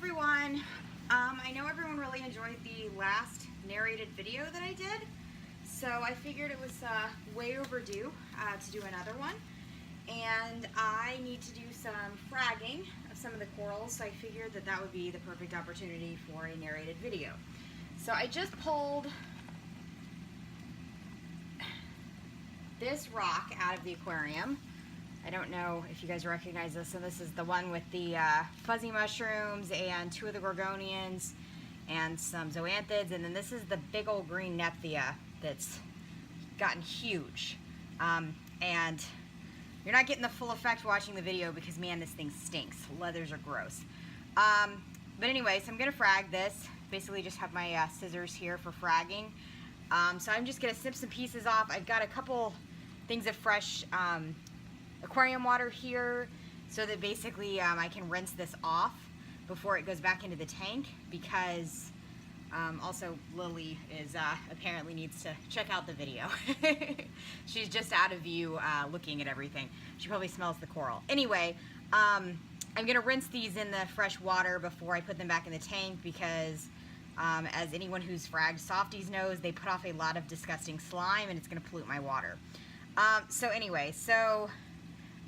everyone. I know everyone really enjoyed the last narrated video that I did, so I figured it was way overdue to do another one. And I need to do some fragging of some of the corals, so I figured that that would be the perfect opportunity for a narrated video. So I just pulled this rock out of the aquarium. I don't know if you guys recognize this. So this is the one with the fuzzy mushrooms and 2 of the gorgonians and some zoanthids. And then this is the big old green Nepthea that's gotten huge. And you're not getting the full effect watching the video because, man, this thing stinks. Leathers are gross. But anyway, so I'm going to frag this. Basically just have my scissors here for fragging. So I'm just going to snip some pieces off. I've got a couple things of fresh aquarium water here so that basically I can rinse this off before it goes back into the tank, because also Lily is apparently needs to check out the video. She's just out of view looking at everything. She probably smells the coral. Anyway, I'm gonna rinse these in the fresh water before I put them back in the tank, because as anyone who's fragged softies knows, they put off a lot of disgusting slime and it's gonna pollute my water. So anyway, so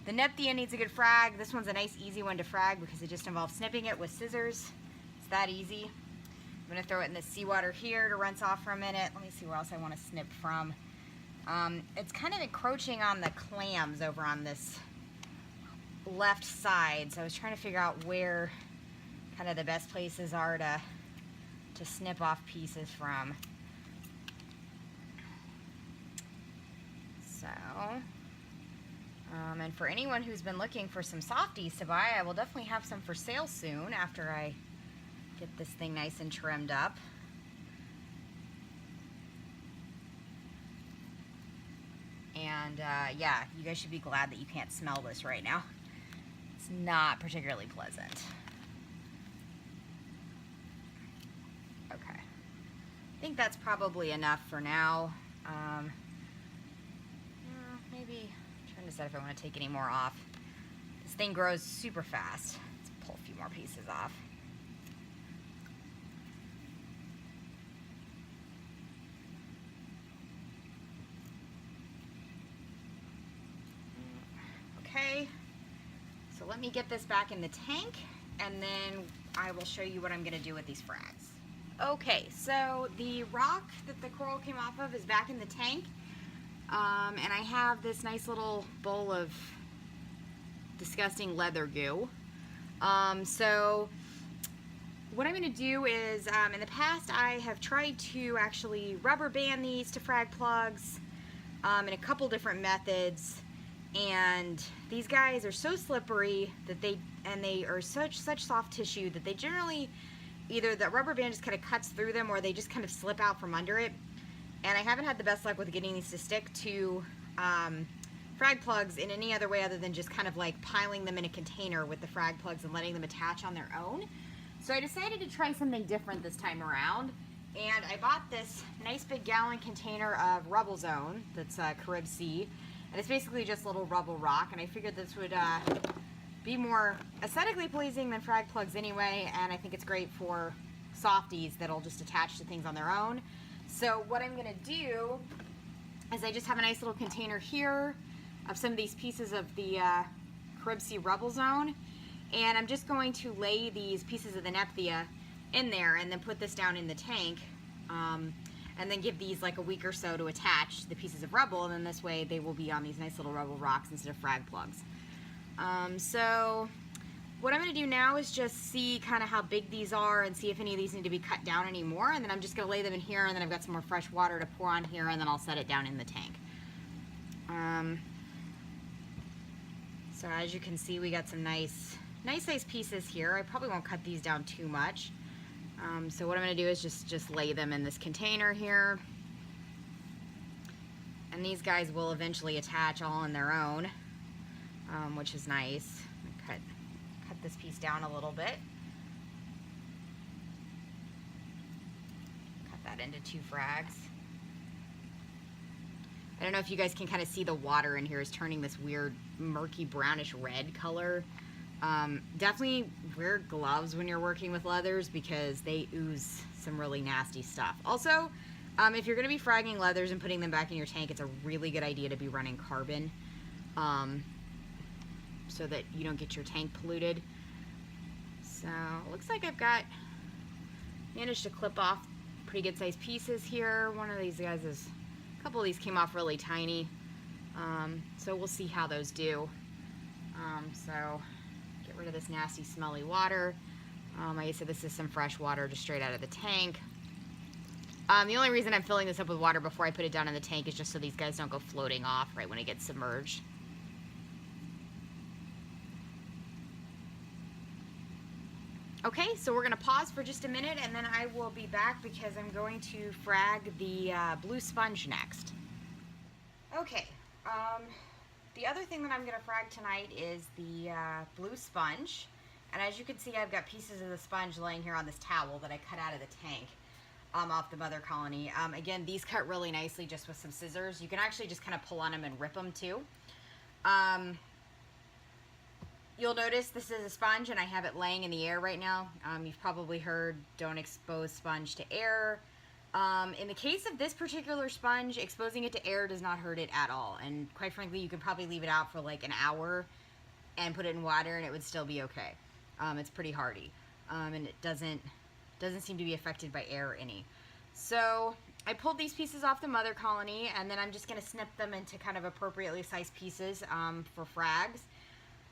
the Nepthea needs a good frag. This one's a nice easy one to frag because it just involves snipping it with scissors. It's that easy. I'm gonna throw it in the seawater here to rinse off for a minute. Let me see where else I want to snip from. It's kind of encroaching on the clams over on this left side, so I was trying to figure out where kind of the best places are to snip off pieces from. So, and for anyone who's been looking for some softies to buy, I will definitely have some for sale soon after I get this thing nice and trimmed up. And yeah, you guys should be glad that you can't smell this right now. It's not particularly pleasant. Okay. I think that's probably enough for now. Maybe I'm trying to decide if I want to take any more off. This thing grows super fast. Let's pull a few more pieces off. Okay, so let me get this back in the tank and then I will show you what I'm going to do with these frags. Okay, so the rock that the coral came off of is back in the tank. And I have this nice little bowl of disgusting leather goo. So what I'm going to do is, in the past I have tried to actually rubber band these to frag plugs in a couple different methods, and these guys are so slippery that they are such soft tissue that they generally, either the rubber band just kind of cuts through them or they just kind of slip out from under it. And I haven't had the best luck with getting these to stick to frag plugs in any other way other than just kind of like piling them in a container with the frag plugs and letting them attach on their own. So I decided to try something different this time around, and I bought this nice big gallon container of Rubble Zone that's Carib Sea, and it's basically just a little rubble rock, and I figured this would be more aesthetically pleasing than frag plugs anyway, and I think it's great for softies that'll just attach to things on their own. So what I'm going to do is I just have a nice little container here of some of these pieces of the Carib Sea Rubble Zone, and I'm just going to lay these pieces of the Nepthea in there and then put this down in the tank, and then give these like a week or so to attach the pieces of rubble, and then this way they will be on these nice little rubble rocks instead of frag plugs. So what I'm going to do now is just see kind of how big these are and see if any of these need to be cut down anymore, and then I'm just going to lay them in here, and then I've got some more fresh water to pour on here, and then I'll set it down in the tank. So as you can see, we got some nice size pieces here. I probably won't cut these down too much. So what I'm going to do is just lay them in this container here, and these guys will eventually attach all on their own, which is nice. Cut this piece down a little bit. Cut that into 2 frags. I don't know if you guys can kind of see the water in here is turning this weird murky brownish red color. Definitely wear gloves when you're working with leathers because they ooze some really nasty stuff. Also, if you're going to be fragging leathers and putting them back in your tank, it's a really good idea to be running carbon so that you don't get your tank polluted. So, looks like I've managed to clip off pretty good sized pieces here. One of these guys a couple of these came off really tiny. So we'll see how those do. So get rid of this nasty smelly water. Like I said, this is some fresh water just straight out of the tank. The only reason I'm filling this up with water before I put it down in the tank is just so these guys don't go floating off right when it gets submerged. Okay, so we're going to pause for just a minute and then I will be back because I'm going to frag the blue sponge next. Okay, the other thing that I'm going to frag tonight is the blue sponge. And as you can see, I've got pieces of the sponge laying here on this towel that I cut out of the tank off the mother colony. Again, these cut really nicely just with some scissors. You can actually just kind of pull on them and rip them too. You'll notice this is a sponge and I have it laying in the air right now. You've probably heard don't expose sponge to air. In the case of this particular sponge, exposing it to air does not hurt it at all. And quite frankly, you could probably leave it out for like an hour and put it in water and it would still be okay. It's pretty hardy. And it doesn't seem to be affected by air any. So I pulled these pieces off the mother colony and then I'm just going to snip them into kind of appropriately sized pieces for frags.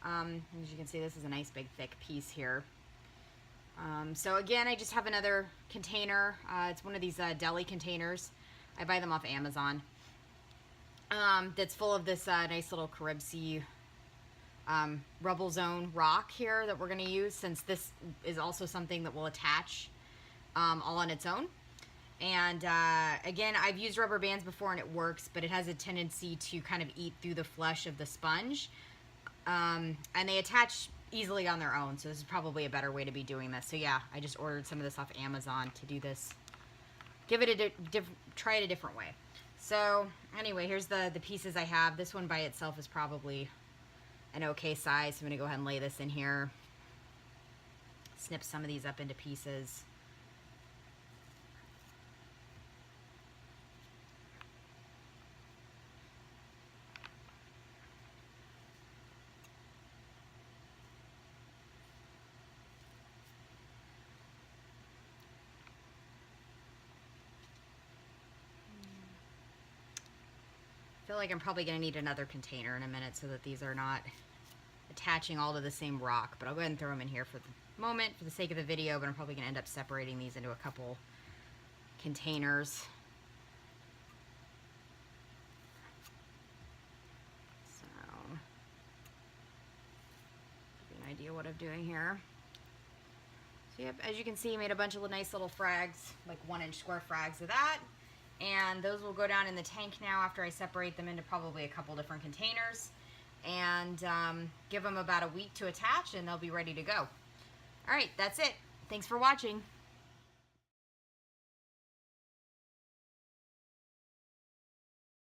As you can see, this is a nice big thick piece here. So again, I just have another container. It's one of these deli containers. I buy them off Amazon. That's full of this nice little Carib Sea rubble zone rock here that we're going to use, since this is also something that will attach all on its own. And again, I've used rubber bands before and it works, but it has a tendency to kind of eat through the flesh of the sponge. And they attach easily on their own, so this is probably a better way to be doing this. So yeah, I just ordered some of this off Amazon to do this. Give it try it a different way. So anyway, here's the pieces I have. This one by itself is probably an okay size. So I'm going to go ahead and lay this in here. Snip some of these up into pieces. I feel like I'm probably going to need another container in a minute so that these are not attaching all to the same rock, but I'll go ahead and throw them in here for the moment for the sake of the video, but I'm probably going to end up separating these into a couple containers. So, give you an idea what I'm doing here. So yep, as you can see, I made a bunch of nice little frags, like 1-inch square frags of that. And those will go down in the tank now after I separate them into probably a couple different containers. And give them about a week to attach and they'll be ready to go. Alright, that's it. Thanks for watching.